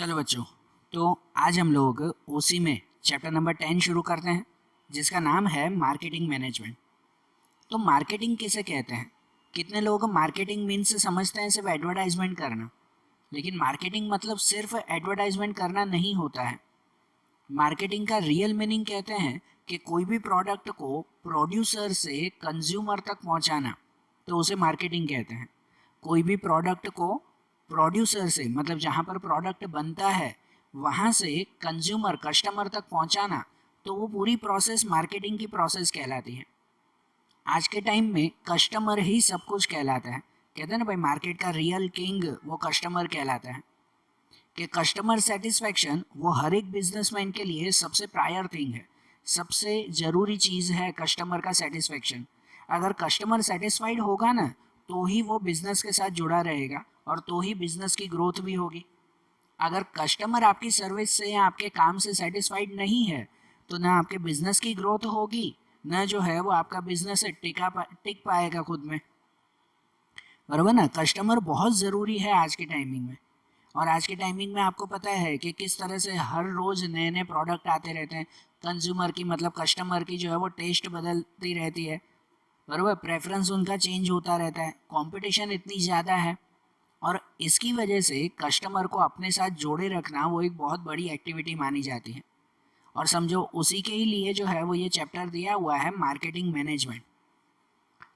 चलो बच्चों, तो आज हम लोग ओसी में चैप्टर नंबर 10 शुरू करते हैं, जिसका नाम है मार्केटिंग मैनेजमेंट। तो मार्केटिंग किसे कहते हैं? कितने लोग मार्केटिंग मीन्स से समझते हैं सिर्फ एडवर्टाइजमेंट करना, लेकिन मार्केटिंग मतलब सिर्फ एडवर्टाइजमेंट करना नहीं होता है। मार्केटिंग का रियल मीनिंग कहते हैं कि कोई भी प्रोडक्ट को प्रोड्यूसर से कंज्यूमर तक पहुंचाना, तो उसे मार्केटिंग कहते हैं। कोई भी प्रोडक्ट को प्रोड्यूसर से, मतलब जहाँ पर प्रोडक्ट बनता है वहाँ से कंज्यूमर कस्टमर तक पहुँचाना, तो वो पूरी प्रोसेस मार्केटिंग की प्रोसेस कहलाती है। आज के टाइम में कस्टमर ही सब कुछ कहलाता है। कहते हैं ना भाई, मार्केट का रियल किंग वो कस्टमर कहलाता है। कि कस्टमर सेटिस्फेक्शन वो हर एक बिजनेसमैन के लिए सबसे प्रायर थिंग है, सबसे ज़रूरी चीज़ है कस्टमर का सेटिस्फेक्शन। अगर कस्टमर सेटिस्फाइड होगा ना, तो ही वो बिजनेस के साथ जुड़ा रहेगा और तो ही बिजनेस की ग्रोथ भी होगी। अगर कस्टमर आपकी सर्विस से या आपके काम से सेटिस्फाइड नहीं है, तो ना आपके बिजनेस की ग्रोथ होगी, ना जो है वो आपका बिजनेस टिक पाएगा खुद में। बराबर ना? कस्टमर बहुत ज़रूरी है आज के टाइमिंग में। और आज के टाइमिंग में आपको पता है कि किस तरह से हर रोज़ नए नए प्रोडक्ट आते रहते हैं। कंज्यूमर की, मतलब कस्टमर की जो है वो टेस्ट बदलती रहती है, बराबर। प्रेफरेंस उनका चेंज होता रहता है। कंपटीशन इतनी ज़्यादा है और इसकी वजह से कस्टमर को अपने साथ जोड़े रखना वो एक बहुत बड़ी एक्टिविटी मानी जाती है। और समझो उसी के ही लिए जो है वो ये चैप्टर दिया हुआ है मार्केटिंग मैनेजमेंट।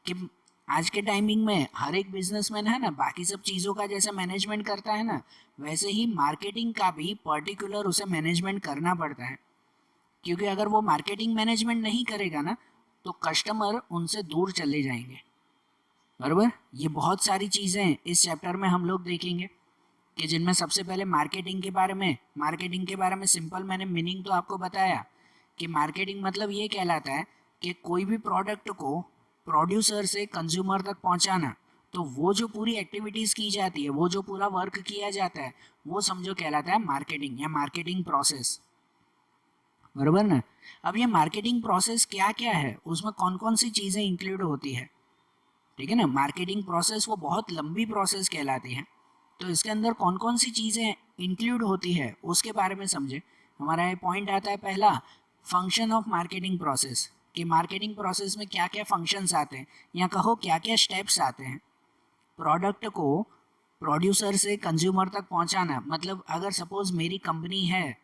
कि आज के टाइमिंग में हर एक बिजनेसमैन है ना, बाकी सब चीज़ों का जैसे मैनेजमेंट करता है ना, वैसे ही मार्केटिंग का भी पर्टिकुलर उसे मैनेजमेंट करना पड़ता है। क्योंकि अगर वो मार्केटिंग मैनेजमेंट नहीं करेगा ना, तो कस्टमर उनसे दूर चले जाएंगे। बराबर। ये बहुत सारी चीज़ें इस चैप्टर में हम लोग देखेंगे, कि जिनमें सबसे पहले मार्केटिंग के बारे में सिंपल मैंने मीनिंग तो आपको बताया कि मार्केटिंग मतलब ये कहलाता है कि कोई भी प्रोडक्ट को प्रोड्यूसर से कंज्यूमर तक पहुंचाना। तो वो जो पूरी एक्टिविटीज़ की जाती है, वो जो पूरा वर्क किया जाता है, वो समझो कहलाता है मार्केटिंग या मार्केटिंग प्रोसेस। बराबर ना? अब ये मार्केटिंग प्रोसेस क्या क्या है, उसमें कौन कौन सी चीज़ें इंक्लूड होती है, ठीक है ना। मार्केटिंग प्रोसेस वो बहुत लंबी प्रोसेस कहलाती है, तो इसके अंदर कौन कौन सी चीज़ें इंक्लूड होती है उसके बारे में समझे। हमारा ये पॉइंट आता है पहला, फंक्शन ऑफ मार्केटिंग प्रोसेस। कि मार्केटिंग प्रोसेस में क्या क्या फंक्शंस आते हैं, या कहो क्या क्या स्टेप्स आते हैं। प्रोडक्ट को प्रोड्यूसर से कंज्यूमर तक पहुंचाना, मतलब अगर सपोज मेरी कंपनी है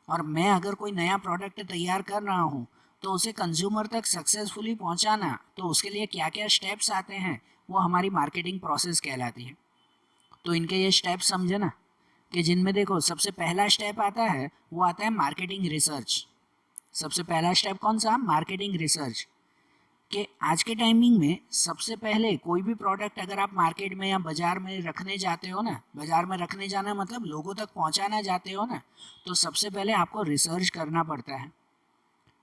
और मैं अगर कोई नया प्रोडक्ट तैयार कर रहा हूँ, तो उसे कंज्यूमर तक सक्सेसफुली पहुंचाना, तो उसके लिए क्या क्या स्टेप्स आते हैं, वो हमारी मार्केटिंग प्रोसेस कहलाती है। तो इनके ये स्टेप समझे ना, कि जिनमें देखो सबसे पहला स्टेप आता है वो आता है मार्केटिंग रिसर्च। सबसे पहला स्टेप कौन सा? Marketing research. कि आज के टाइमिंग में सबसे पहले कोई भी प्रोडक्ट अगर आप मार्केट में या बाजार में रखने जाते हो ना, बाजार में रखने जाना मतलब लोगों तक पहुंचाना जाते हो ना, तो सबसे पहले आपको रिसर्च करना पड़ता है।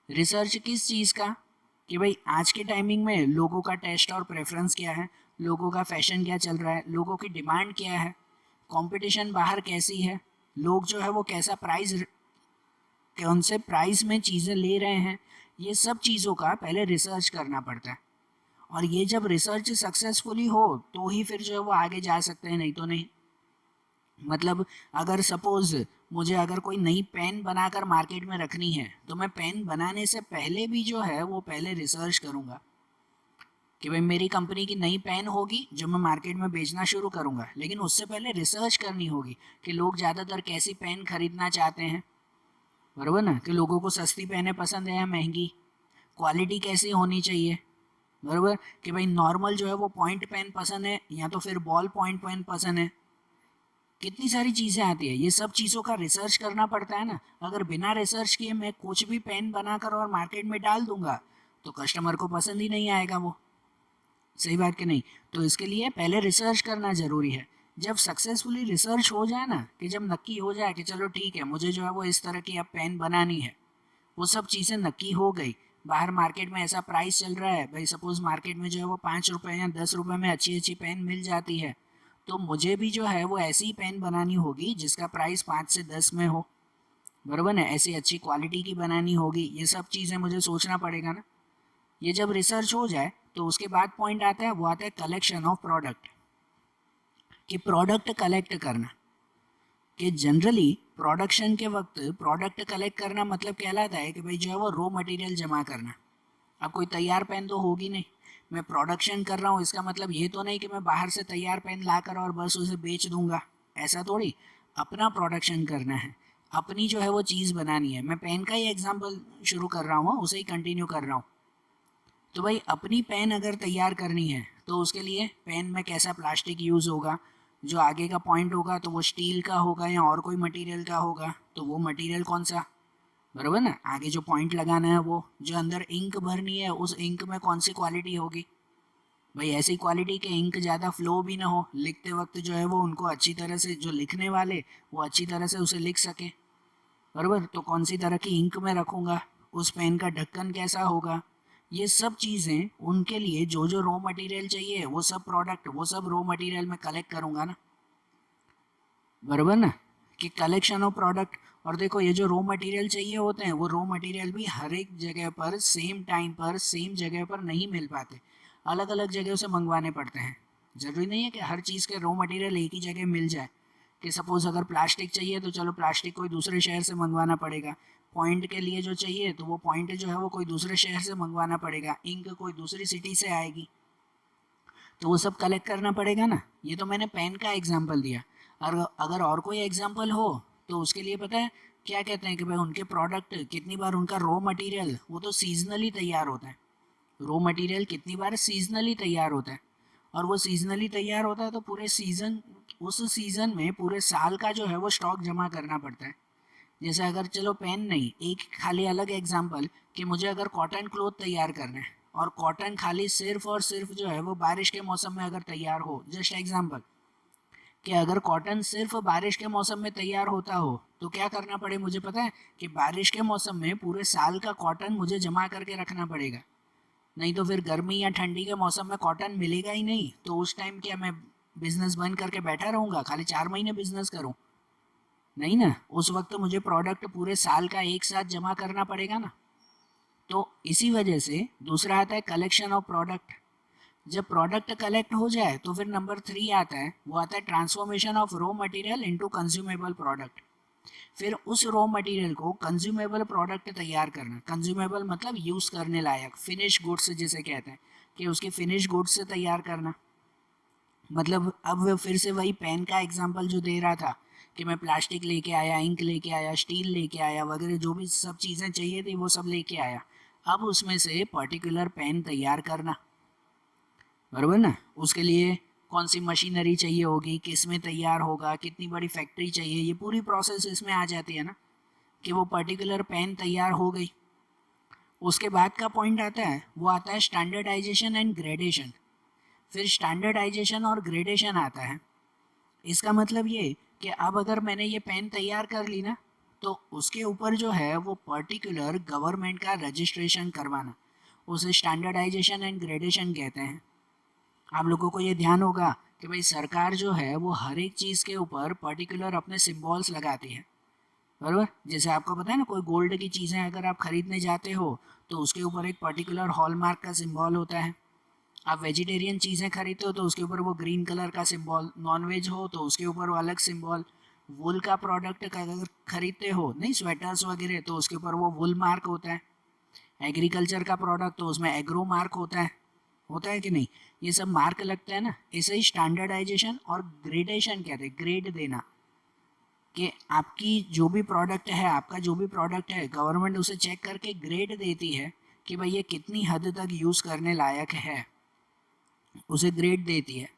रिसर्च किस चीज़ का? कि भाई आज के टाइमिंग में लोगों का टेस्ट और प्रेफरेंस क्या है, लोगों का फैशन क्या चल रहा है, लोगों की डिमांड क्या है, कंपटीशन बाहर कैसी है, लोग जो है वो कैसा प्राइस, कौन से प्राइस में चीज़ें ले रहे हैं। ये सब चीज़ों का पहले रिसर्च करना पड़ता है। और ये जब रिसर्च सक्सेसफुली हो तो ही फिर जो है वो आगे जा सकते हैं, नहीं तो नहीं। मतलब अगर सपोज मुझे अगर कोई नई पेन बनाकर मार्केट में रखनी है, तो मैं पेन बनाने से पहले भी जो है वो पहले रिसर्च करूँगा कि भाई मेरी कंपनी की नई पेन होगी जो मैं मार्केट में बेचना शुरू करूँगा, लेकिन उससे पहले रिसर्च करनी होगी कि लोग ज़्यादातर कैसी पेन खरीदना चाहते हैं। बराबर ना? कि लोगों को सस्ती पेनें पसंद है या महंगी, क्वालिटी कैसी होनी चाहिए। बराबर। कि भाई नॉर्मल जो है वो पॉइंट पेन पसंद है या तो फिर बॉल पॉइंट पेन पसंद है। कितनी सारी चीज़ें आती है, ये सब चीज़ों का रिसर्च करना पड़ता है ना। अगर बिना रिसर्च किए मैं कुछ भी पेन बनाकर और मार्केट में डाल दूंगा, तो कस्टमर को पसंद ही नहीं आएगा वो। सही बात कि नहीं? तो इसके लिए पहले रिसर्च करना ज़रूरी है। जब सक्सेसफुली रिसर्च हो जाए ना, कि जब नक्की हो जाए कि चलो ठीक है, मुझे जो है वो इस तरह की अब पेन बनानी है, वो सब चीज़ें नक्की हो गई, बाहर मार्केट में ऐसा प्राइस चल रहा है, भाई सपोज़ मार्केट में जो है वो 5 रुपये या 10 रुपये में अच्छी अच्छी पेन मिल जाती है, तो मुझे भी जो है वो ऐसी पेन बनानी होगी जिसका प्राइस 5 से 10 में हो। बराबर ना? ऐसी अच्छी क्वालिटी की बनानी होगी। ये सब चीज़ें मुझे सोचना पड़ेगा ना। ये जब रिसर्च हो जाए तो उसके बाद पॉइंट आता है, वो आता है कलेक्शन ऑफ प्रोडक्ट। कि प्रोडक्ट कलेक्ट करना। कि जनरली प्रोडक्शन के वक्त प्रोडक्ट कलेक्ट करना मतलब कहलाता है कि भाई जो है वो रॉ मटेरियल जमा करना। अब कोई तैयार पेन तो होगी नहीं, मैं प्रोडक्शन कर रहा हूँ इसका मतलब ये तो नहीं कि मैं बाहर से तैयार पेन ला कर और बस उसे बेच दूंगा, ऐसा थोड़ी। अपना प्रोडक्शन करना है, अपनी जो है वो चीज़ बनानी है। मैं पेन का ही एग्जांपल शुरू कर रहा हूँ, उसे ही कंटिन्यू कर रहा हूँ। तो भाई अपनी पेन अगर तैयार करनी है तो उसके लिए पेन में कैसा प्लास्टिक यूज़ होगा, जो आगे का पॉइंट होगा तो वो स्टील का होगा या और कोई मटेरियल का होगा, तो वो मटेरियल कौन सा, बराबर ना। आगे जो पॉइंट लगाना है वो, जो अंदर इंक भरनी है उस इंक में कौन सी क्वालिटी होगी, भाई ऐसी क्वालिटी के इंक ज़्यादा फ्लो भी ना हो, लिखते वक्त जो है वो उनको अच्छी तरह से, जो लिखने वाले वो अच्छी तरह से उसे लिख सके, बराबर। तो कौन सी तरह की इंक में रखूँगा, उस पेन का ढक्कन कैसा होगा, ये सब चीज़ें उनके लिए जो जो रॉ मटेरियल चाहिए वो सब प्रोडक्ट, वो सब रॉ मटेरियल में कलेक्ट करूँगा ना, बराबर ना। कि कलेक्शन ऑफ प्रोडक्ट। और देखो ये जो रॉ मटेरियल चाहिए होते हैं वो रॉ मटेरियल भी हर एक जगह पर सेम टाइम पर सेम जगह पर नहीं मिल पाते, अलग अलग जगह से मंगवाने पड़ते हैं। ज़रूरी नहीं है कि हर चीज़ के रॉ मटेरियल एक ही जगह मिल जाए। कि सपोज़ अगर प्लास्टिक चाहिए तो चलो प्लास्टिक कोई दूसरे शहर से मंगवाना पड़ेगा, पॉइंट के लिए जो चाहिए तो वो पॉइंट जो है वो कोई दूसरे शहर से मंगवाना पड़ेगा, इंक कोई दूसरी सिटी से आएगी, तो वो सब कलेक्ट करना पड़ेगा ना। ये तो मैंने पेन का एग्जांपल दिया। और अगर और कोई एग्जांपल हो तो उसके लिए पता है क्या कहते हैं कि भाई उनके प्रोडक्ट कितनी बार, उनका रॉ मटेरियल वो तो सीजनली तैयार होता है, रॉ मटेरियल कितनी बार सीजनली तैयार होता है। और वो सीजनली तैयार होता है तो पूरे सीज़न, उस सीज़न में पूरे साल का जो है वो स्टॉक जमा करना पड़ता है। जैसे अगर चलो पेन नहीं, एक खाली अलग एग्जांपल कि मुझे अगर कॉटन क्लोथ तैयार करना है और कॉटन खाली सिर्फ और सिर्फ जो है वो बारिश के मौसम में अगर तैयार हो, जस्ट एग्जांपल कि अगर कॉटन सिर्फ बारिश के मौसम में तैयार होता हो तो क्या करना पड़े, मुझे पता है कि बारिश के मौसम में पूरे साल का कॉटन मुझे जमा करके रखना पड़ेगा। नहीं तो फिर गर्मी या ठंडी के मौसम में कॉटन मिलेगा ही नहीं, तो उस टाइम क्या मैं बिजनेस बंद करके बैठा रहूँगा, खाली 4 महीने बिजनेस करूँ, नहीं ना। उस वक्त तो मुझे प्रोडक्ट पूरे साल का एक साथ जमा करना पड़ेगा ना। तो इसी वजह से दूसरा आता है कलेक्शन ऑफ प्रोडक्ट। जब प्रोडक्ट कलेक्ट हो जाए तो फिर नंबर 3 आता है, वो आता है transformation of raw material into consumable product. फिर उस रॉ मटेरियल को कंज्यूमेबल प्रोडक्ट तैयार करना, कंज्यूमेबल मतलब यूज़ करने लायक, फिनिश गुड्स जिसे कहते हैं, कि उसकी फिनिश गुड्स से तैयार करना। मतलब अब फिर से वही पेन का एग्जांपल जो दे रहा था कि मैं प्लास्टिक लेके आया, इंक लेके आया, स्टील लेके आया वगैरह, जो भी सब चीज़ें चाहिए थी वो सब लेके आया। अब उसमें से पर्टिकुलर पेन तैयार करना, बराबर ना। उसके लिए कौन सी मशीनरी चाहिए होगी, किस में तैयार होगा, कितनी बड़ी फैक्ट्री चाहिए, ये पूरी प्रोसेस इसमें आ जाती है ना, कि वो पर्टिकुलर पेन तैयार हो गई। उसके बाद का पॉइंट आता है, वो आता है स्टैंडर्डाइजेशन एंड ग्रेडेशन। फिर स्टैंडर्डाइजेशन और ग्रेडेशन आता है। इसका मतलब ये कि अब अगर मैंने ये पेन तैयार कर ली ना, तो उसके ऊपर जो है वो पर्टिकुलर गवर्नमेंट का रजिस्ट्रेशन करवाना, उसे स्टैंडर्डाइजेशन एंड ग्रेडेशन कहते हैं। आप लोगों को ये ध्यान होगा कि भाई सरकार जो है वो हर एक चीज़ के ऊपर पर्टिकुलर अपने सिम्बॉल्स लगाती है, बराबर। जैसे आपको पता है ना, कोई गोल्ड की चीज़ें अगर आप खरीदने जाते हो तो उसके ऊपर एक पर्टिकुलर हॉलमार्क का सिंबल होता है। आप वेजिटेरियन चीज़ें खरीदते हो तो उसके ऊपर वो ग्रीन कलर का सिंबल, नॉन वेज हो तो उसके ऊपर वो अलग सिंबल। वुल का प्रोडक्ट अगर खरीदते हो, नहीं स्वेटर्स वगैरह, तो उसके ऊपर वो वुल मार्क होता है। एग्रीकल्चर का प्रोडक्ट तो उसमें एग्रो मार्क होता है कि नहीं। ये सब मार्क लगता है ना। इसे ही स्टैंडर्डाइजेशन और ग्रेडेशन कहते हैं, ग्रेड देना, कि आपकी जो भी प्रोडक्ट है, आपका जो भी प्रोडक्ट है, गवर्नमेंट उसे चेक करके ग्रेड देती है कि भाई ये कितनी हद तक यूज़ करने लायक है, उसे ग्रेड देती है।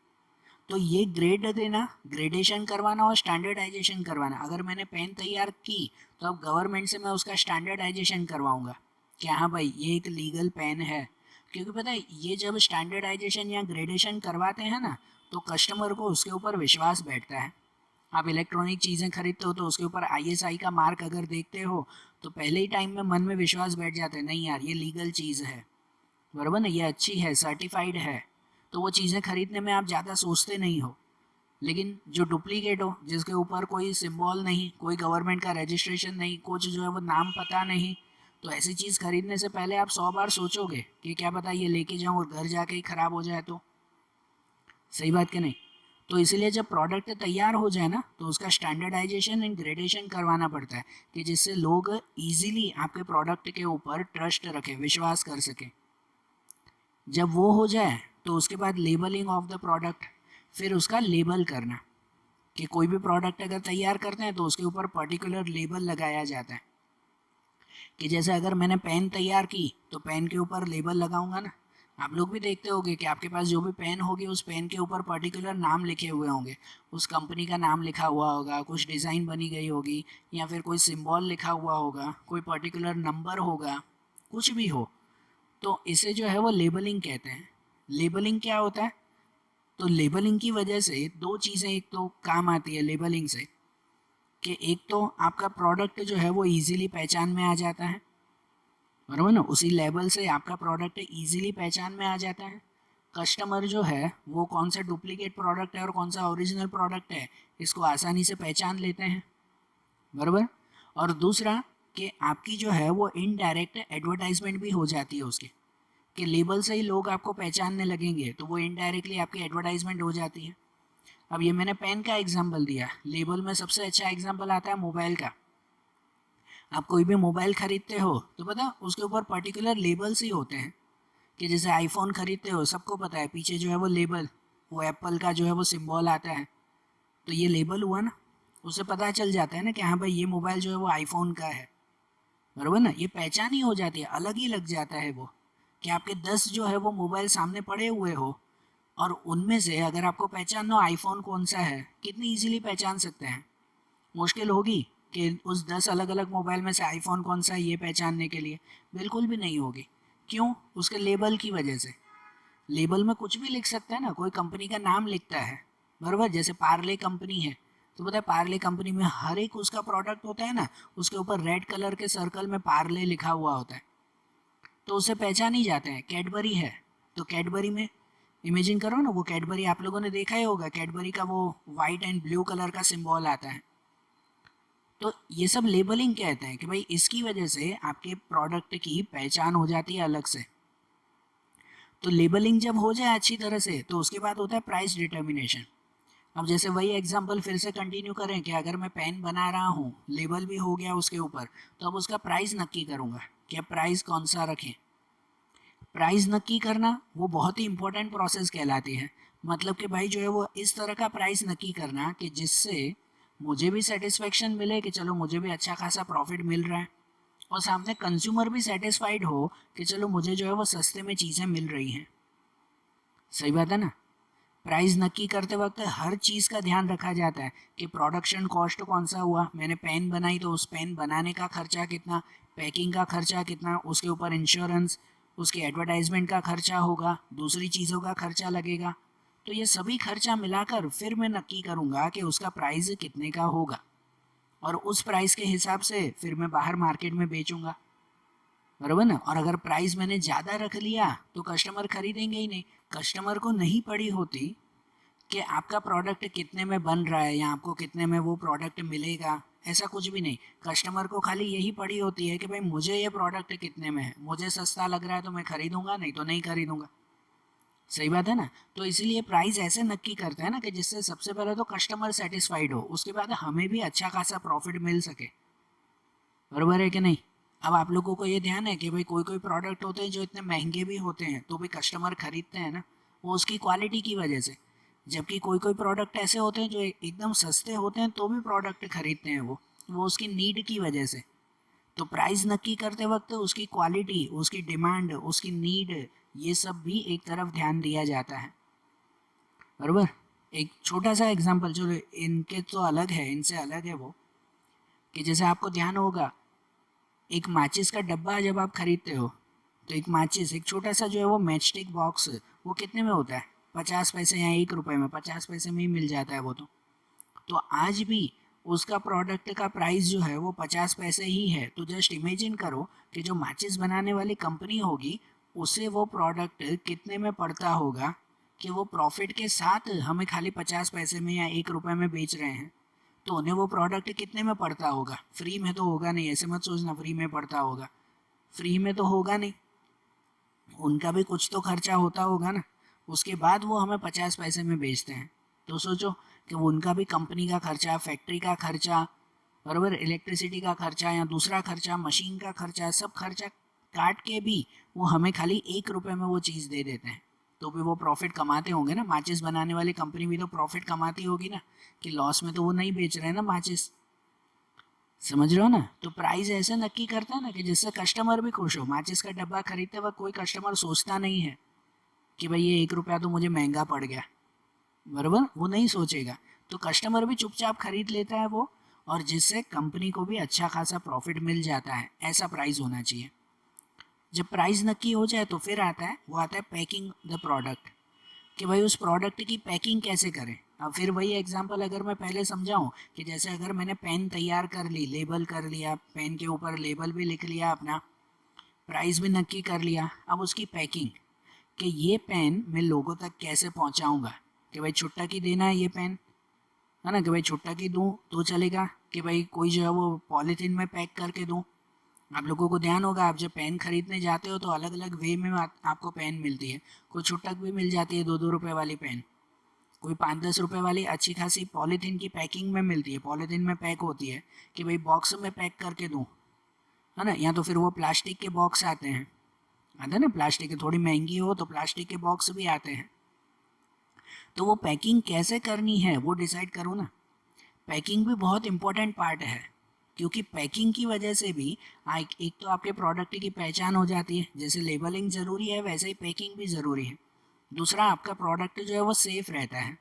तो ये ग्रेड देना, ग्रेडेशन करवाना और स्टैंडर्डाइजेशन करवाना। अगर मैंने पेन तैयार की तो अब गवर्नमेंट से मैं उसका स्टैंडर्डाइजेशन करवाऊंगा कि हाँ भाई ये एक लीगल पेन है। क्योंकि पता है ये जब स्टैंडर्डाइजेशन या ग्रेडेशन करवाते हैं ना, तो कस्टमर को उसके ऊपर विश्वास बैठता है। आप इलेक्ट्रॉनिक चीज़ें खरीदते हो तो उसके ऊपर आईएसआई का मार्क अगर देखते हो तो पहले ही टाइम में मन में विश्वास बैठ जाता है, नहीं यार ये लीगल चीज़ है, बराबर ना, ये अच्छी है, सर्टिफाइड है। तो वो चीज़ें खरीदने में आप ज़्यादा सोचते नहीं हो। लेकिन जो डुप्लीकेट हो, जिसके ऊपर कोई सिंबल नहीं, कोई गवर्नमेंट का रजिस्ट्रेशन नहीं, कुछ जो है वो नाम पता नहीं, तो ऐसी चीज़ खरीदने से पहले आप 100 बार सोचोगे कि क्या पता ये लेके जाऊँ और घर जाके ही ख़राब हो जाए तो। सही बात कि नहीं। तो इसलिए जब प्रोडक्ट तैयार हो जाए ना तो उसका स्टैंडर्डाइजेशन एंड ग्रेडेशन करवाना पड़ता है कि जिससे लोग इजीली आपके प्रोडक्ट के ऊपर ट्रस्ट रखें, विश्वास कर सकें। जब वो हो जाए तो उसके बाद लेबलिंग ऑफ द प्रोडक्ट, फिर उसका लेबल करना कि कोई भी प्रोडक्ट अगर तैयार करते हैं तो उसके ऊपर पर्टिकुलर लेबल लगाया जाता है कि जैसे अगर मैंने पेन तैयार की तो पेन के ऊपर लेबल लगाऊंगा ना। आप लोग भी देखते होंगे कि आपके पास जो भी पेन होगी उस पेन के ऊपर पर्टिकुलर नाम लिखे हुए होंगे, उस कंपनी का नाम लिखा हुआ होगा, कुछ डिज़ाइन बनी गई होगी या फिर कोई सिंबल लिखा हुआ होगा, कोई पर्टिकुलर नंबर होगा, कुछ भी हो। तो इसे जो है वो लेबलिंग कहते हैं। लेबलिंग क्या होता है? तो लेबलिंग की वजह से दो चीज़ें एक तो काम आती है लेबलिंग से, कि एक तो आपका प्रोडक्ट जो है वो इजीली पहचान में आ जाता है, बराबर ना, उसी लेबल से आपका प्रोडक्ट इजीली पहचान में आ जाता है। कस्टमर जो है वो कौन सा डुप्लीकेट प्रोडक्ट है और कौन सा ओरिजिनल प्रोडक्ट है इसको आसानी से पहचान लेते हैं, बराबर। और दूसरा कि आपकी जो है वो इनडायरेक्ट एडवर्टाइजमेंट भी हो जाती है उसकी, कि लेबल से ही लोग आपको पहचानने लगेंगे तो वो इनडायरेक्टली आपकी एडवर्टाइजमेंट हो जाती है। अब ये मैंने पेन का एग्जांपल दिया, लेबल में सबसे अच्छा एग्जांपल आता है मोबाइल का। आप कोई भी मोबाइल खरीदते हो तो पता उसके ऊपर पर्टिकुलर लेबल्स ही होते हैं, कि जैसे आईफोन खरीदते हो सबको पता है पीछे जो है वो लेबल, वो एप्पल का जो है वो सिंबल आता है। तो ये लेबल हुआ ना, उससे पता चल जाता है ना कि हाँ भाई ये मोबाइल जो है वो आईफोन का है, बराबर ना। ये पहचान ही हो जाती है, अलग ही लग जाता है वो, कि आपके 10 जो है वो मोबाइल सामने पड़े हुए हो और उनमें से अगर आपको पहचानना हो आईफोन कौन सा है, कितनी इजीली पहचान सकते हैं? मुश्किल होगी कि उस 10 अलग अलग मोबाइल में से आईफोन कौन सा है ये पहचानने के लिए? बिल्कुल भी नहीं होगी। क्यों? उसके लेबल की वजह से। लेबल में कुछ भी लिख सकता है ना, कोई कंपनी का नाम लिखता है, बराबर। जैसे पार्ले कंपनी है तो पता है पार्ले कंपनी में हर एक उसका प्रोडक्ट होता है ना, उसके ऊपर रेड कलर के सर्कल में पार्ले लिखा हुआ होता है, तो उसे पहचान ही जाते हैं। कैडबरी है तो कैडबरी में इमेजिन करो ना, वो कैडबरी आप लोगों ने देखा ही होगा, कैडबरी का वो वाइट एंड ब्लू कलर का सिंबल आता है। तो ये सब लेबलिंग कहते हैं कि भाई इसकी वजह से आपके प्रोडक्ट की पहचान हो जाती है अलग से। तो लेबलिंग जब हो जाए अच्छी तरह से तो उसके बाद होता है प्राइस डिटर्मिनेशन। अब जैसे वही एग्जांपल फिर से कंटिन्यू करें कि अगर मैं पेन बना रहा हूँ, लेबल भी हो गया उसके ऊपर, तो अब उसका प्राइस नक्की करूँगा कि अब प्राइस कौन सा रखें। प्राइस नक्की करना वो बहुत ही इंपॉर्टेंट प्रोसेस कहलाती है। मतलब कि भाई जो है वो इस तरह का प्राइस नक्की करना कि जिससे मुझे भी सेटिस्फेक्शन मिले कि चलो मुझे भी अच्छा खासा प्रॉफिट मिल रहा है, और सामने कंज्यूमर भी सेटिस्फाइड हो कि चलो मुझे जो है वो सस्ते में चीज़ें मिल रही हैं। सही बात है ना। प्राइस नक्की करते वक्त हर चीज़ का ध्यान रखा जाता है कि प्रोडक्शन कॉस्ट कौन सा हुआ, मैंने पेन बनाई तो उस पेन बनाने का खर्चा कितना, पैकिंग का खर्चा कितना, उसके ऊपर इंश्योरेंस, उसकी एडवर्टाइजमेंट का खर्चा होगा, दूसरी चीज़ों का खर्चा लगेगा। तो ये सभी खर्चा मिलाकर फिर मैं नक्की करूँगा कि उसका प्राइस कितने का होगा, और उस प्राइस के हिसाब से फिर मैं बाहर मार्केट में बेचूंगा, बराबर ना। और अगर प्राइस मैंने ज़्यादा रख लिया तो कस्टमर खरीदेंगे ही नहीं। कस्टमर को नहीं पड़ी होती कि आपका प्रोडक्ट कितने में बन रहा है या आपको कितने में वो प्रोडक्ट मिलेगा, ऐसा कुछ भी नहीं। कस्टमर को खाली यही पड़ी होती है कि भाई मुझे ये प्रोडक्ट कितने में है, मुझे सस्ता लग रहा है तो मैं खरीदूंगा, नहीं तो नहीं खरीदूंगा। सही बात है ना। तो इसीलिए प्राइस ऐसे नक्की करते हैं ना कि जिससे सबसे पहले तो कस्टमर सेटिस्फाइड हो, उसके बाद हमें भी अच्छा खासा प्रॉफिट मिल सके, बराबर है कि नहीं। अब आप लोगों को ये ध्यान है कि भाई कोई कोई प्रोडक्ट होते हैं जो इतने महंगे भी होते हैं तो भी कस्टमर खरीदते हैं ना, वो उसकी क्वालिटी की वजह से। जबकि कोई कोई प्रोडक्ट ऐसे होते हैं जो एकदम सस्ते होते हैं तो भी प्रोडक्ट खरीदते हैं वो उसकी नीड की वजह से। तो प्राइस नक्की करते वक्त उसकी क्वालिटी, उसकी डिमांड, उसकी नीड, ये सब भी एक तरफ ध्यान दिया जाता है, बराबर। एक छोटा सा एग्जांपल जो इनके तो अलग है, इनसे अलग है वो, कि जैसे आपको ध्यान होगा एक माचिस का डब्बा जब आप खरीदते हो तो एक माचिस, एक छोटा सा जो है वो मैचस्टिक बॉक्स, वो कितने में होता है? 50 पैसे या 1 रुपये में, 50 पैसे में ही मिल जाता है वो। तो आज भी उसका प्रोडक्ट का प्राइस जो है वो 50 पैसे ही है। तो जस्ट इमेजिन करो कि जो माचिस बनाने वाली कंपनी होगी उसे वो प्रोडक्ट कितने में पड़ता होगा, कि वो प्रॉफिट के साथ हमें खाली 50 पैसे में या 1 रुपये में बेच रहे हैं। तो उन्हें वो प्रोडक्ट कितने में पड़ता होगा? फ्री में तो होगा नहीं, ऐसे मत सोचना फ्री में पड़ता होगा, फ्री में तो होगा नहीं, उनका भी कुछ तो खर्चा होता होगा ना। उसके बाद वो हमें 50 पैसे में बेचते हैं। तो सोचो कि वो उनका भी कंपनी का खर्चा, फैक्ट्री का खर्चा, बराबर, इलेक्ट्रिसिटी का खर्चा या दूसरा खर्चा, मशीन का खर्चा, सब खर्चा काट के भी वो हमें खाली 1 रुपये में वो चीज़ दे देते हैं। तो भी वो प्रॉफिट कमाते होंगे ना, माचिस बनाने वाली कंपनी भी तो प्रॉफिट कमाती होगी ना, कि लॉस में तो वो नहीं बेच रहे हैं ना माचिस। समझ रहे हो ना? तो प्राइस ऐसे नक्की करता है ना कि जिससे कस्टमर भी खुश हो। माचिस का डब्बा खरीदते वक्त कोई कस्टमर सोचता नहीं है कि भाई ये 1 रुपया तो मुझे महंगा पड़ गया, बराबर, वो नहीं सोचेगा। तो कस्टमर भी चुपचाप खरीद लेता है वो, और जिससे कंपनी को भी अच्छा खासा प्रॉफिट मिल जाता है। ऐसा प्राइस होना चाहिए। जब प्राइस नक्की हो जाए तो फिर आता है पैकिंग द प्रोडक्ट, कि भाई उस प्रोडक्ट की पैकिंग कैसे करें। अब फिर वही एग्जांपल अगर मैं पहले समझाऊं कि जैसे अगर मैंने पेन तैयार कर ली, लेबल कर लिया, पेन के ऊपर लेबल भी लिख लिया अपना, प्राइस भी नक्की कर लिया, अब उसकी पैकिंग, कि ये पेन मैं लोगों तक कैसे पहुंचाऊंगा, कि भाई छुट्टा की देना है ये पेन, है ना, कि भाई छुट्टा की दूँ तो चलेगा, कि भाई कोई जो है वो पॉलीथीन में पैक करके दूँ। आप लोगों को ध्यान होगा, आप जब पेन खरीदने जाते हो तो अलग अलग वे में आपको पेन मिलती है। कोई छुट्टक भी मिल जाती है 2-2 रुपए वाली पेन, कोई 5-10 रुपए वाली अच्छी खासी पॉलीथीन की पैकिंग में मिलती है, पॉलीथीन में पैक होती है, कि भाई बॉक्स में पैक करके दूँ, है ना। या तो फिर वो प्लास्टिक के बॉक्स आते हैं, ना प्लास्टिक की, थोड़ी महंगी हो तो प्लास्टिक के बॉक्स भी आते हैं। तो वो पैकिंग कैसे करनी है वो डिसाइड करो ना। पैकिंग भी बहुत इंपॉर्टेंट पार्ट है, क्योंकि पैकिंग की वजह से भी एक तो आपके प्रोडक्ट की पहचान हो जाती है, जैसे लेबलिंग ज़रूरी है वैसे ही पैकिंग भी ज़रूरी है। दूसरा, आपका प्रोडक्ट जो है वो सेफ रहता है,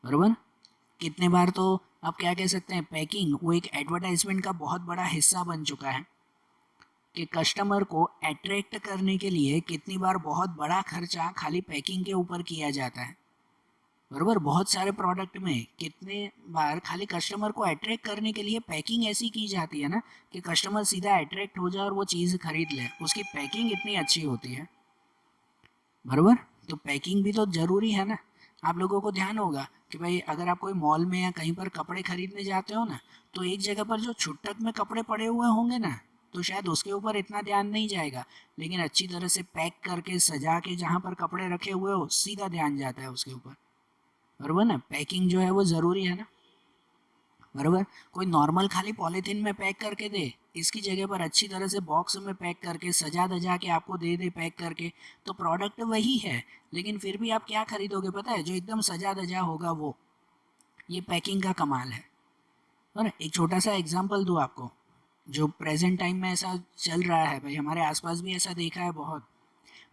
बराबर। कितने बार तो आप क्या कह सकते हैं, पैकिंग वो एक एडवर्टाइजमेंट का बहुत बड़ा हिस्सा बन चुका है, कि कस्टमर को अट्रैक्ट करने के लिए कितनी बार बहुत बड़ा खर्चा खाली पैकिंग के ऊपर किया जाता है, बरोबर। बहुत सारे प्रोडक्ट में कितने बार खाली कस्टमर को अट्रैक्ट करने के लिए पैकिंग ऐसी की जाती है ना कि कस्टमर सीधा अट्रैक्ट हो जाए और वो चीज़ खरीद ले, उसकी पैकिंग इतनी अच्छी होती है, बरोबर। तो पैकिंग भी तो ज़रूरी है ना। आप लोगों को ध्यान होगा कि भाई अगर आप कोई मॉल में या कहीं पर कपड़े खरीदने जाते हो ना, तो एक जगह पर जो छुट्टक में कपड़े पड़े हुए होंगे ना, तो शायद उसके ऊपर इतना ध्यान नहीं जाएगा, लेकिन अच्छी तरह से पैक करके सजा के जहाँ पर कपड़े रखे हुए हो सीधा ध्यान जाता है उसके ऊपर, बरोबर ना। पैकिंग जो है वो ज़रूरी है ना, बरोबर। कोई नॉर्मल खाली पॉलीथीन में पैक करके दे, इसकी जगह पर अच्छी तरह से बॉक्स में पैक करके सजा दजा के आपको दे दे पैक करके, तो प्रोडक्ट वही है, लेकिन फिर भी आप क्या खरीदोगे पता है, जो एकदम सजा दजा होगा वो। ये पैकिंग का कमाल है। और एक छोटा सा एग्जांपल दूँ आपको, जो प्रेजेंट टाइम में ऐसा चल रहा है, भाई हमारे आसपास भी ऐसा देखा है बहुत।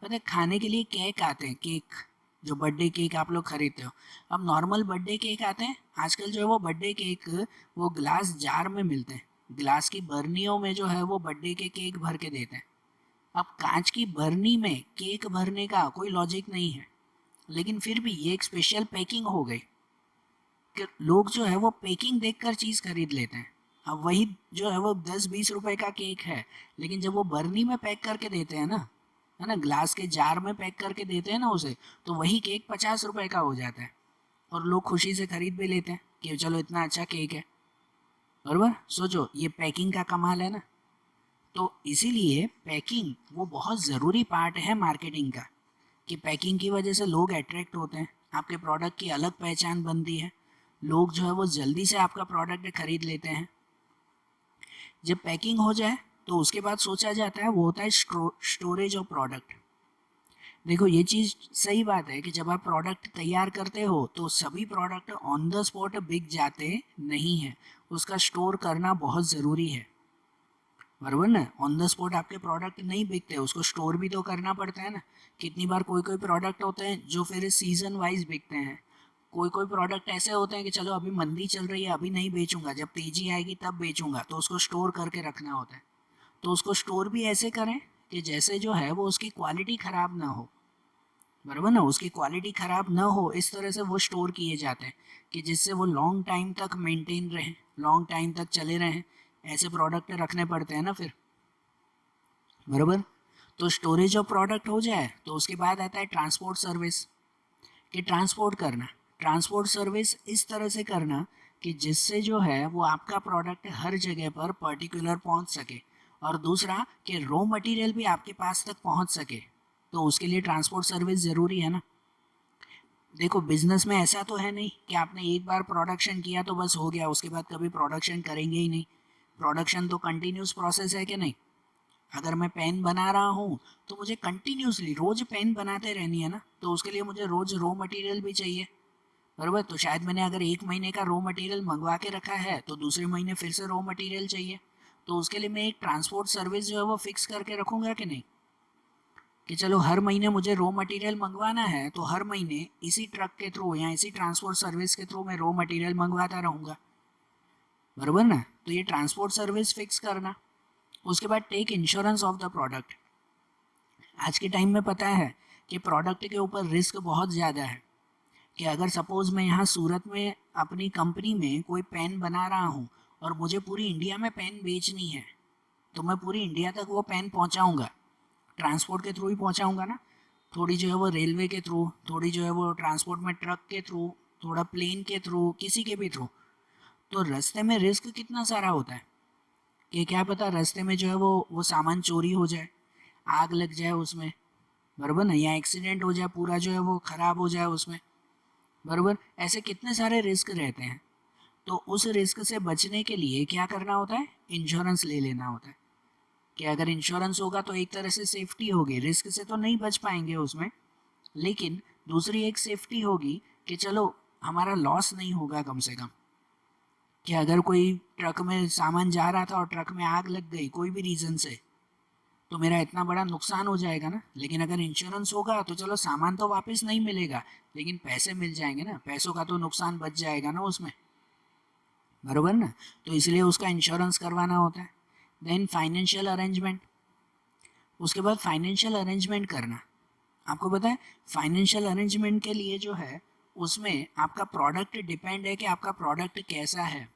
पता है, खाने के लिए केक आते हैं, केक, जो बर्थडे केक आप लोग खरीदते हो। अब नॉर्मल बर्थडे केक आते हैं, आजकल जो है वो बर्थडे केक वो ग्लास जार में मिलते हैं, ग्लास की बर्नियों में जो है वो बर्थडे के केक भर के देते हैं। अब कांच की बर्नी में केक भरने का कोई लॉजिक नहीं है, लेकिन फिर भी ये एक स्पेशल पैकिंग हो गई कि लोग जो है वो पैकिंग देखकर चीज़ खरीद लेते हैं। अब वही जो है वो 10-20 रुपए का केक है, लेकिन जब वो बर्नी में पैक करके देते हैं ना, है ना, ग्लास के जार में पैक करके देते हैं ना उसे, तो वही केक 50 रुपए का हो जाता है, और लोग खुशी से खरीद भी लेते हैं कि चलो इतना अच्छा केक है, बराबर। सोचो, ये पैकिंग का कमाल है ना। तो इसीलिए पैकिंग वो बहुत ज़रूरी पार्ट है मार्केटिंग का, कि पैकिंग की वजह से लोग अट्रैक्ट होते हैं, आपके प्रोडक्ट की अलग पहचान बनती है, लोग जो है वो जल्दी से आपका प्रोडक्ट खरीद लेते हैं। जब पैकिंग हो जाए तो उसके बाद सोचा जाता है वो होता है स्टोरेज ऑफ प्रोडक्ट। देखो, ये चीज़ सही बात है कि जब आप प्रोडक्ट तैयार करते हो तो सभी प्रोडक्ट ऑन द स्पॉट बिक जाते नहीं हैं, उसका स्टोर करना बहुत ज़रूरी है, बराबर ना। ऑन द स्पॉट आपके प्रोडक्ट नहीं बिकते, उसको स्टोर भी तो करना पड़ता है ना। कितनी बार कोई कोई प्रोडक्ट होते हैं जो फिर सीजन वाइज बिकते हैं, कोई कोई प्रोडक्ट ऐसे होते हैं कि चलो अभी मंदी चल रही है अभी नहीं बेचूंगा, जब तेजी आएगी तब बेचूंगा, तो उसको स्टोर करके रखना होता है। तो उसको स्टोर भी ऐसे करें कि जैसे जो है वो उसकी क्वालिटी ख़राब ना हो, बराबर ना, उसकी क्वालिटी ख़राब ना हो, इस तरह से वो स्टोर किए जाते हैं कि जिससे वो लॉन्ग टाइम तक मेंटेन रहें, लॉन्ग टाइम तक चले रहें। ऐसे प्रोडक्ट रखने पड़ते हैं ना फिर, बराबर। तो स्टोरेज ऑफ प्रोडक्ट हो जाए तो उसके बाद आता है ट्रांसपोर्ट सर्विस, कि ट्रांसपोर्ट करना। ट्रांसपोर्ट सर्विस इस तरह से करना कि जिससे जो है वो आपका प्रोडक्ट हर जगह पर पर्टिकुलर पहुंच सके, और दूसरा कि रॉ मटेरियल भी आपके पास तक पहुंच सके, तो उसके लिए ट्रांसपोर्ट सर्विस ज़रूरी है ना। देखो बिजनेस में ऐसा तो है नहीं कि आपने एक बार प्रोडक्शन किया तो बस हो गया, उसके बाद कभी प्रोडक्शन करेंगे ही नहीं। प्रोडक्शन तो कंटिन्यूस प्रोसेस है कि नहीं। अगर मैं पेन बना रहा हूँ तो मुझे कंटिन्यूसली रोज पेन बनाते रहनी है ना, तो उसके लिए मुझे रोज रॉ मटेरियल भी चाहिए। बराबर, तो शायद मैंने अगर एक महीने का रॉ मटेरियल मंगवा के रखा है तो दूसरे महीने फिर से रॉ मटेरियल चाहिए। तो उसके लिए मैं एक ट्रांसपोर्ट सर्विस जो है वो फिक्स करके रखूँगा कि नहीं, कि चलो हर महीने मुझे रॉ मटेरियल मंगवाना है तो हर महीने इसी ट्रक के थ्रू या इसी ट्रांसपोर्ट सर्विस के थ्रू मैं रॉ मटेरियल मंगवाता रहूँगा। बराबर ना, तो ये ट्रांसपोर्ट सर्विस फिक्स करना। उसके बाद take insurance of the product. आज के टाइम में पता है कि प्रोडक्ट के ऊपर रिस्क बहुत ज़्यादा है, कि अगर सपोज़ मैं यहाँ सूरत में अपनी कंपनी में कोई पेन बना रहा हूँ और मुझे पूरी इंडिया में पेन बेचनी है, तो मैं पूरी इंडिया तक वो पेन पहुँचाऊँगा, ट्रांसपोर्ट के थ्रू ही पहुँचाऊँगा ना। थोड़ी जो है वो रेलवे के थ्रू, थोड़ी जो है वो ट्रांसपोर्ट में ट्रक के थ्रू, थोड़ा प्लेन के थ्रू, किसी के भी थ्रू। तो रास्ते में रिस्क कितना सारा होता है, कि क्या पता रास्ते में जो है वो सामान चोरी हो जाए, आग लग जाए उसमें, बराबर ना, या एक्सीडेंट हो जाए, पूरा जो है वो ख़राब हो जाए उसमें। बराबर, ऐसे कितने सारे रिस्क रहते हैं। तो उस रिस्क से बचने के लिए क्या करना होता है, इंश्योरेंस ले लेना होता है। कि अगर इंश्योरेंस होगा तो एक तरह से सेफ्टी होगी, रिस्क से तो नहीं बच पाएंगे उसमें, लेकिन दूसरी एक सेफ्टी होगी कि चलो हमारा लॉस नहीं होगा कम से कम। कि अगर कोई ट्रक में सामान जा रहा था और ट्रक में आग लग गई कोई भी रीज़न से, तो मेरा इतना बड़ा नुकसान हो जाएगा ना। लेकिन अगर इंश्योरेंस होगा तो चलो सामान तो वापस नहीं मिलेगा, लेकिन पैसे मिल जाएंगे ना, पैसों का तो नुकसान बच जाएगा ना उसमें। बरोबर ना, तो इसलिए उसका इंश्योरेंस करवाना होता है। Then financial arrangement. उसके बाद फाइनेंशियल अरेंजमेंट करना। आपको पता है फाइनेंशियल अरेंजमेंट के लिए जो है उसमें आपका प्रोडक्ट डिपेंड है कि आपका प्रोडक्ट कैसा है।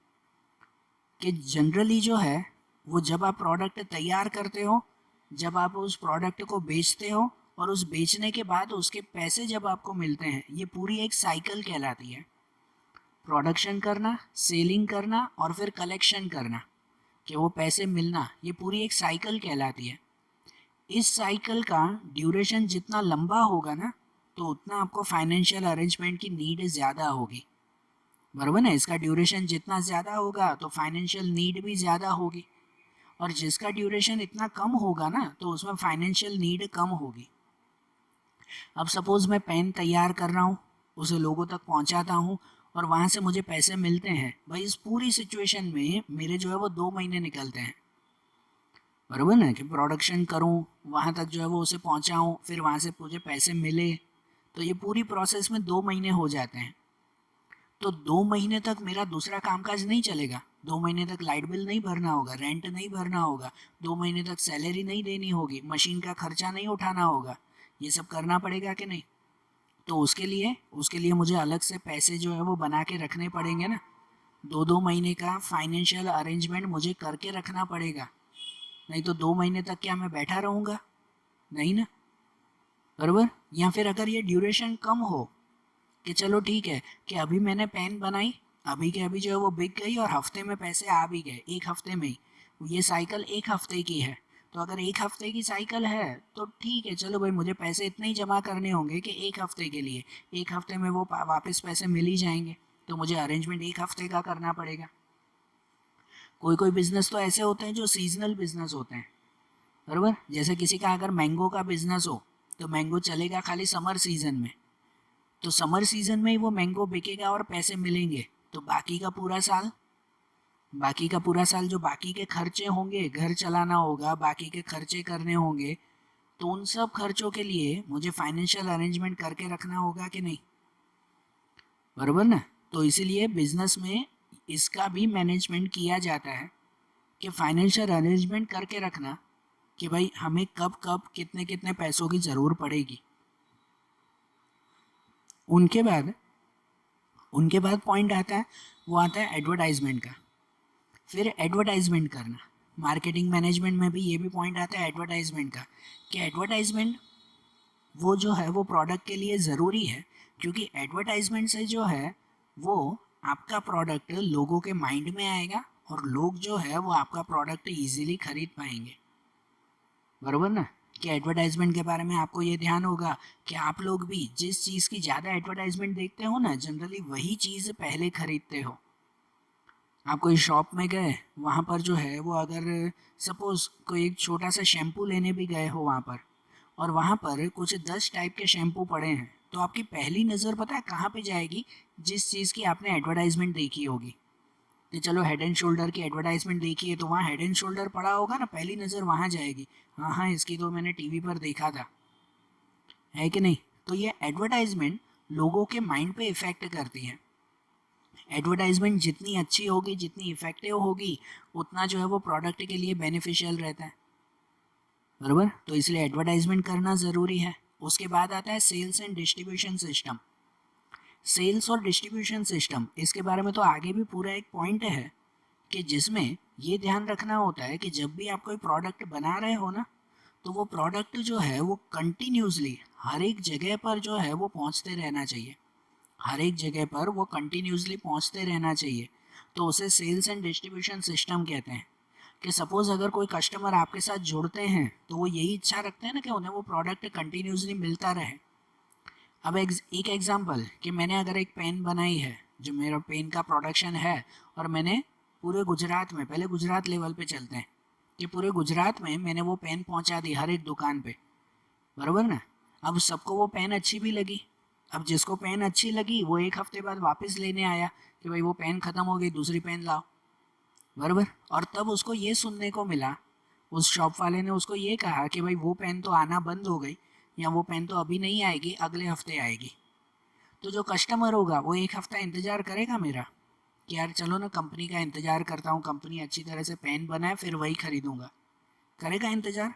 कि जनरली जो है वो जब आप प्रोडक्ट तैयार करते हो, जब आप उस प्रोडक्ट को बेचते हो और उस बेचने के बाद उसके पैसे जब आपको मिलते हैं, ये पूरी एक साइकिल कहलाती है। प्रोडक्शन करना, सेलिंग करना और फिर कलेक्शन करना, कि वो पैसे मिलना, ये पूरी एक साइकिल कहलाती है। इस साइकिल का ड्यूरेशन जितना लंबा होगा ना, तो उतना आपको फाइनेंशियल अरेंजमेंट की नीड ज़्यादा होगी। बराबर ना, इसका ड्यूरेशन जितना ज़्यादा होगा तो फाइनेंशियल नीड भी ज़्यादा होगी, और जिसका ड्यूरेशन इतना कम होगा ना तो उसमें फाइनेंशियल नीड कम होगी। अब सपोज़ मैं पेन तैयार कर रहा हूँ, उसे लोगों तक पहुँचाता हूँ और वहाँ से मुझे पैसे मिलते हैं, भाई इस पूरी सिचुएशन में मेरे जो है वो 2 महीने निकलते हैं। बराबर ना, कि प्रोडक्शन करूँ, वहाँ तक जो है वो उसे पहुँचाऊँ, फिर वहाँ से मुझे पैसे मिले, तो ये पूरी प्रोसेस में 2 महीने हो जाते हैं। तो 2 महीने तक मेरा दूसरा कामकाज नहीं चलेगा, 2 महीने तक लाइट बिल नहीं भरना होगा, रेंट नहीं भरना होगा, 2 महीने तक सैलरी नहीं देनी होगी, मशीन का खर्चा नहीं उठाना होगा, ये सब करना पड़ेगा कि नहीं। तो उसके लिए मुझे अलग से पैसे जो है वो बना के रखने पड़ेंगे ना। 2-2 महीने का फाइनेंशियल अरेंजमेंट मुझे करके रखना पड़ेगा, नहीं तो 2 महीने तक क्या मैं बैठा रहूँगा, नहीं ना। बराबर, या फिर अगर ये ड्यूरेशन कम हो, कि चलो ठीक है कि अभी मैंने पेन बनाई, अभी के अभी जो है वो बिक गई और हफ्ते में पैसे आ भी गए, एक हफ्ते में ही, ये साइकिल एक हफ्ते की है। तो अगर एक हफ्ते की साइकिल है तो ठीक है, चलो भाई मुझे पैसे इतने ही जमा करने होंगे कि एक हफ्ते के लिए, एक हफ्ते में वो वापस पैसे मिल ही जाएंगे, तो मुझे अरेंजमेंट एक हफ्ते का करना पड़ेगा। कोई कोई बिजनेस तो ऐसे होते हैं जो सीजनल बिजनेस होते हैं। बराबर, जैसे किसी का अगर मैंगो का बिजनेस हो तो मैंगो चलेगा खाली समर सीजन में, तो समर सीजन में ही वो मैंगो बिकेगा और पैसे मिलेंगे। तो बाकी का पूरा साल जो बाकी के खर्चे होंगे, घर चलाना होगा, बाकी के खर्चे करने होंगे, तो उन सब खर्चों के लिए मुझे फाइनेंशियल अरेंजमेंट करके रखना होगा कि नहीं। बराबर ना, तो इसीलिए बिजनेस में इसका भी मैनेजमेंट किया जाता है, कि फाइनेंशियल अरेंजमेंट करके रखना, कि भाई हमें कब कब कितने कितने पैसों की ज़रूर पड़ेगी। उनके बाद उनके बाद पॉइंट आता है, वो आता है एडवर्टाइजमेंट का। फिर एडवर्टाइजमेंट करना, मार्केटिंग मैनेजमेंट में भी ये भी पॉइंट आता है एडवर्टाइजमेंट का, कि एडवर्टाइजमेंट वो जो है वो प्रोडक्ट के लिए ज़रूरी है, क्योंकि एडवर्टाइजमेंट से जो है वो आपका प्रोडक्ट लोगों के माइंड में आएगा और लोग जो है वो आपका प्रोडक्ट इजीली खरीद पाएंगे। बराबर ना, कि एडवर्टाइजमेंट के बारे में आपको ये ध्यान होगा कि आप लोग भी जिस चीज़ की ज़्यादा एडवर्टाइजमेंट देखते हो ना, जनरली वही चीज़ पहले खरीदते हो। आप कोई शॉप में गए, वहाँ पर जो है वो अगर सपोज़ कोई एक छोटा सा शैम्पू लेने भी गए हो वहाँ पर, और वहाँ पर कुछ 10 टाइप के शैम्पू पड़े हैं, तो आपकी पहली नज़र पता है कहाँ पे जाएगी? जिस चीज़ की आपने एडवर्टाइजमेंट देखी होगी। तो चलो हेड एंड शोल्डर की एडवर्टाइजमेंट देखी है तो वहाँ हेड एंड शोल्डर पड़ा होगा ना, पहली नज़र वहाँ जाएगी। हाँ हाँ, इसकी तो मैंने टीवी पर देखा था, है कि नहीं? तो ये एडवर्टाइजमेंट लोगों के माइंड पे इफ़ेक्ट करती है। एडवर्टाइजमेंट जितनी अच्छी होगी, जितनी इफ़ेक्टिव होगी, उतना जो है वो प्रोडक्ट के लिए बेनिफिशियल रहता है, बराबर? तो इसलिए एडवर्टाइजमेंट करना ज़रूरी है। उसके बाद आता है sales and distribution system. Sales और डिस्ट्रीब्यूशन सिस्टम, इसके बारे में तो आगे भी पूरा एक पॉइंट है कि जिसमें ये ध्यान रखना होता है कि जब भी आप कोई प्रोडक्ट बना रहे हो ना, तो वो प्रोडक्ट जो है वो कंटिन्यूसली हर एक जगह पर जो है वो पहुंचते रहना चाहिए। हर एक जगह पर वो कंटिन्यूसली पहुंचते रहना चाहिए। तो उसे सेल्स एंड डिस्ट्रीब्यूशन सिस्टम कहते हैं। कि सपोज़ अगर कोई कस्टमर आपके साथ जुड़ते हैं तो वो यही इच्छा रखते हैं ना कि उन्हें वो प्रोडक्ट कंटिन्यूसली मिलता रहे। अब एक एग्जांपल कि मैंने अगर एक पेन बनाई है, जो मेरा पेन का प्रोडक्शन है, और मैंने पूरे गुजरात में, पहले गुजरात लेवल पे चलते हैं, कि पूरे गुजरात में मैंने वो पेन पहुंचा दी हर एक दुकान पे, बराबर ना? अब सबको वो पेन अच्छी भी लगी। अब जिसको पेन अच्छी लगी वो एक हफ्ते बाद वापस लेने आया कि भाई वो पेन ख़त्म हो गई, दूसरी पेन लाओ, बराबर? और तब उसको ये सुनने को मिला, उस शॉप वाले ने उसको ये कहा कि भाई वो पेन तो आना बंद हो गई, या वो पेन तो अभी नहीं आएगी, अगले हफ्ते आएगी। तो जो कस्टमर होगा वो एक हफ्ता इंतज़ार करेगा मेरा कि यार चलो ना कंपनी का इंतज़ार करता हूँ, कंपनी अच्छी तरह से पेन बनाए फिर वही खरीदूंगा। करेगा इंतज़ार?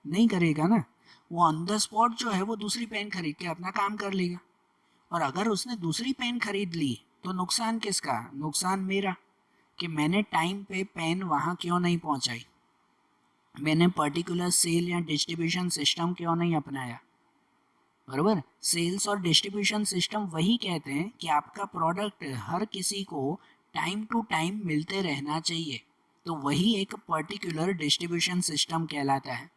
नहीं करेगा ना। वो ऑन द स्पॉट जो है वो दूसरी पेन खरीद के अपना काम कर लेगा। और अगर उसने दूसरी पेन खरीद ली तो नुकसान किसका? नुकसान मेरा, कि मैंने टाइम पे पेन वहाँ क्यों नहीं पहुँचाई, मैंने पर्टिकुलर सेल या डिस्ट्रीब्यूशन सिस्टम क्यों नहीं अपनाया, बराबर? सेल्स और डिस्ट्रीब्यूशन सिस्टम वही कहते हैं कि आपका प्रोडक्ट हर किसी को टाइम टू टाइम मिलते रहना चाहिए। तो वही एक पर्टिकुलर डिस्ट्रीब्यूशन सिस्टम कहलाता है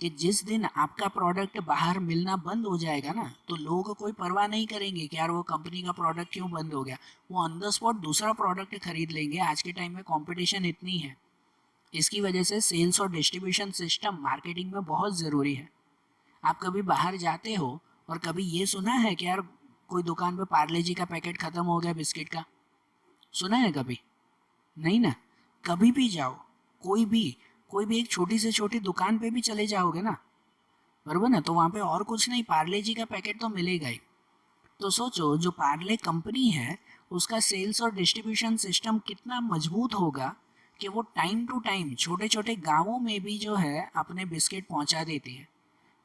कि जिस दिन आपका प्रोडक्ट बाहर मिलना बंद हो जाएगा ना, तो लोग कोई परवाह नहीं करेंगे कि यार वो कंपनी का प्रोडक्ट क्यों बंद हो गया, वो ऑन द स्पॉट दूसरा प्रोडक्ट खरीद लेंगे। आज के टाइम में कंपटीशन इतनी है, इसकी वजह से सेल्स और डिस्ट्रीब्यूशन सिस्टम मार्केटिंग में बहुत ज़रूरी है। आप कभी बाहर जाते हो और कभी ये सुना है कि यार कोई दुकान पे पार्ले जी का पैकेट ख़त्म हो गया बिस्किट का? सुना है कभी? नहीं ना। कभी भी जाओ, कोई भी कोई भी एक छोटी से छोटी दुकान पे भी चले जाओगे ना, बराबर ना, तो वहाँ पे और कुछ नहीं, पार्ले जी का पैकेट तो मिलेगा ही। तो सोचो जो पार्ले कंपनी है, उसका सेल्स और डिस्ट्रीब्यूशन सिस्टम कितना मजबूत होगा कि वो टाइम टू टाइम छोटे छोटे गांवों में भी जो है अपने बिस्किट पहुंचा देती है।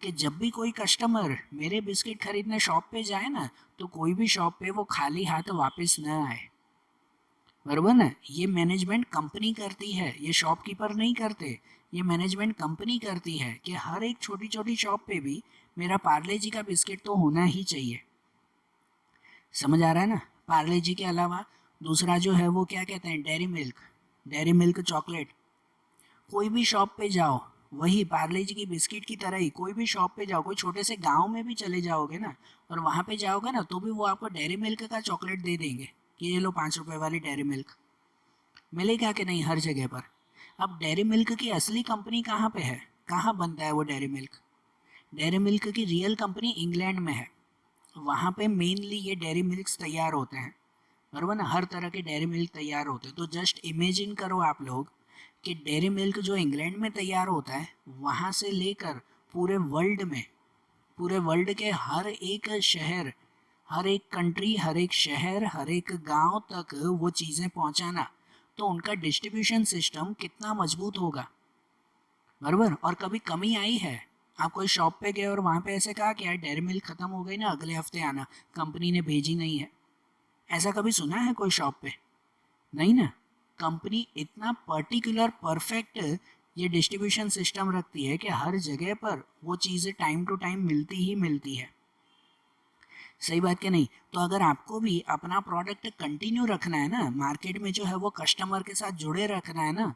कि जब भी कोई कस्टमर मेरे बिस्किट खरीदने शॉप पे जाए ना, तो कोई भी शॉप पे वो खाली हाथ वापस न आए, बराबर ना? ये मैनेजमेंट कंपनी करती है, ये शॉपकीपर नहीं करते। ये मैनेजमेंट कंपनी करती है कि हर एक छोटी छोटी शॉप पे भी मेरा पार्ले जी का बिस्किट तो होना ही चाहिए। समझ आ रहा है ना? पार्ले जी के अलावा दूसरा जो है वो क्या कहते हैं, dairy milk, dairy milk chocolate. कोई भी शॉप पे जाओ, वही पार्ले जी की बिस्किट की तरह ही कोई भी शॉप पे जाओ, कोई छोटे से गांव में भी चले जाओगे ना, और वहाँ पे जाओगे ना, तो भी वो आपको डेयरी मिल्क का चॉकलेट दे देंगे कि ये लो 5 रुपए वाली डेयरी मिल्क। मिलेगा कि नहीं हर जगह पर? अब डेयरी मिल्क की असली कंपनी कहाँ पे है, कहाँ बनता है वो डेयरी मिल्क? डेयरी मिल्क की रियल कंपनी इंग्लैंड में है। वहाँ पे मेनली ये डेयरी मिल्क्स तैयार होते हैं, बराबर ना? हर तरह के डेयरी मिल्क तैयार होते हैं। तो जस्ट इमेजिन करो आप लोग कि डेयरी मिल्क जो इंग्लैंड में तैयार होता है, वहाँ से लेकर पूरे वर्ल्ड में, पूरे वर्ल्ड के हर एक शहर, हर एक कंट्री, हर एक शहर, हर एक गांव तक वो चीज़ें पहुंचाना, तो उनका डिस्ट्रीब्यूशन सिस्टम कितना मजबूत होगा, बराबर? और कभी कमी आई है? आप कोई शॉप पे गए और वहाँ पे ऐसे कहा कि यार डेयरी मिल्क ख़त्म हो गई ना, अगले हफ्ते आना, कंपनी ने भेजी नहीं है? ऐसा कभी सुना है कोई शॉप पे? नहीं ना। कंपनी इतना पर्टिकुलर परफेक्ट ये डिस्ट्रीब्यूशन सिस्टम रखती है कि हर जगह पर वो चीज़ें टाइम टू टाइम मिलती ही मिलती है। सही बात कि नहीं? तो अगर आपको भी अपना प्रोडक्ट कंटिन्यू रखना है ना, मार्केट में जो है वो कस्टमर के साथ जुड़े रखना है ना,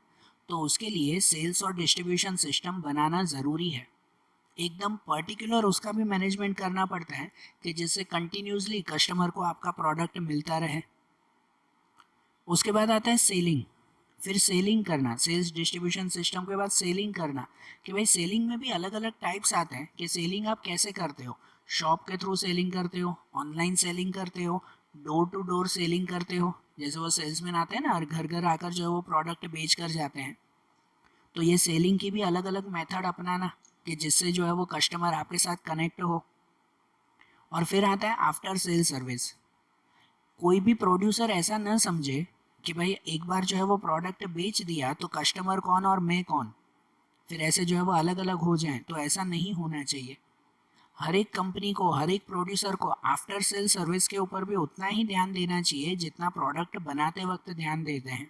तो उसके लिए सेल्स और डिस्ट्रीब्यूशन सिस्टम बनाना ज़रूरी है। एकदम पर्टिकुलर उसका भी मैनेजमेंट करना पड़ता है कि जिससे कंटिन्यूसली कस्टमर को आपका प्रोडक्ट मिलता रहे। उसके बाद आता है सेलिंग। फिर सेलिंग करना, सेल्स डिस्ट्रीब्यूशन सिस्टम के बाद सेलिंग करना, कि भाई सेलिंग में भी अलग अलग टाइप्स आते हैं कि सेलिंग आप कैसे करते हो। शॉप के थ्रू सेलिंग करते हो, ऑनलाइन सेलिंग करते हो, डोर टू डोर सेलिंग करते हो, जैसे वो सेल्समैन आते हैं ना और घर घर आकर जो है वो प्रोडक्ट बेच कर जाते हैं। तो ये सेलिंग की भी अलग अलग मेथड अपनाना कि जिससे जो है वो कस्टमर आपके साथ कनेक्ट हो। और फिर आता है आफ्टर सेल सर्विस। कोई भी प्रोड्यूसर ऐसा न समझे कि भाई एक बार जो है वो प्रोडक्ट बेच दिया तो कस्टमर कौन और मैं कौन, फिर ऐसे जो है वो अलग अलग हो जाएं, तो ऐसा नहीं होना चाहिए। हर एक कंपनी को, हर एक प्रोड्यूसर को आफ्टर सेल सर्विस के ऊपर भी उतना ही ध्यान देना चाहिए जितना प्रोडक्ट बनाते वक्त ध्यान देते हैं।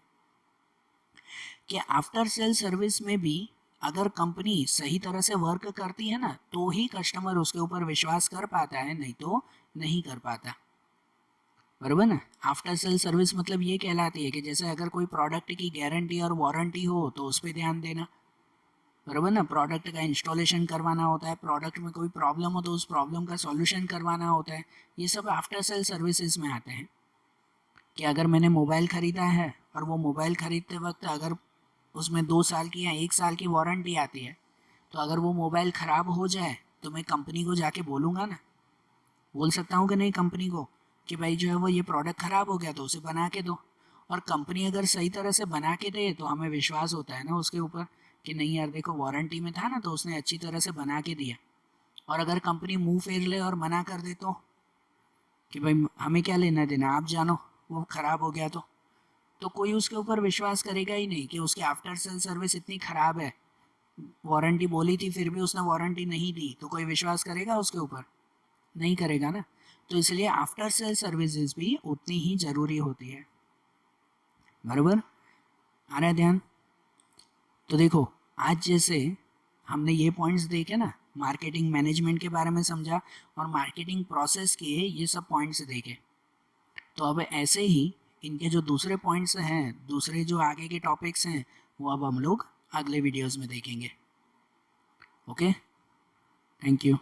कि आफ्टर सेल सर्विस में भी अगर कंपनी सही तरह से वर्क करती है ना तो ही कस्टमर उसके ऊपर विश्वास कर पाता है, नहीं तो नहीं कर पाता। बराबर ना। आफ्टर सेल सर्विस मतलब ये कहलाती है कि जैसे अगर कोई प्रोडक्ट की गारंटी और वारंटी हो तो उस पर ध्यान देना। बराबर ना। प्रोडक्ट का इंस्टॉलेशन करवाना होता है, प्रोडक्ट में कोई प्रॉब्लम हो तो उस प्रॉब्लम का सॉल्यूशन करवाना होता है। ये सब आफ्टर सेल सर्विसेज में आते हैं। कि अगर मैंने मोबाइल ख़रीदा है और वो मोबाइल ख़रीदते वक्त अगर उसमें 2 साल की या 1 साल की वारंटी आती है, तो अगर वो मोबाइल ख़राब हो जाए तो मैं कंपनी को जाके बोलूँगा ना, बोल सकता हूँ कि नहीं कंपनी को कि भाई जो है वो ये प्रोडक्ट ख़राब हो गया तो उसे बना के दो। और कंपनी अगर सही तरह से बना के दे तो हमें विश्वास होता है ना उसके ऊपर कि नहीं यार देखो वारंटी में था ना तो उसने अच्छी तरह से बना के दिया। और अगर कंपनी मुंह फेर ले और मना कर दे तो कि भाई हमें क्या लेना देना, आप जानो, वो ख़राब हो गया तो कोई उसके ऊपर विश्वास करेगा ही नहीं कि उसकी आफ्टर सेल सर्विस इतनी ख़राब है। वारंटी बोली थी फिर भी उसने वारंटी नहीं दी, तो कोई विश्वास करेगा उसके ऊपर? नहीं करेगा ना। तो इसलिए आफ्टर सेल सर्विसेज भी उतनी ही ज़रूरी होती है। बराबर आ रहा है ध्यान? तो देखो आज जैसे हमने ये पॉइंट्स देखे ना, मार्केटिंग मैनेजमेंट के बारे में समझा और मार्केटिंग प्रोसेस के ये सब पॉइंट्स देखे। तो अब ऐसे ही इनके जो दूसरे पॉइंट्स हैं, दूसरे जो आगे के टॉपिक्स हैं, वो अब हम लोग अगले वीडियोस में देखेंगे। Okay, thank you.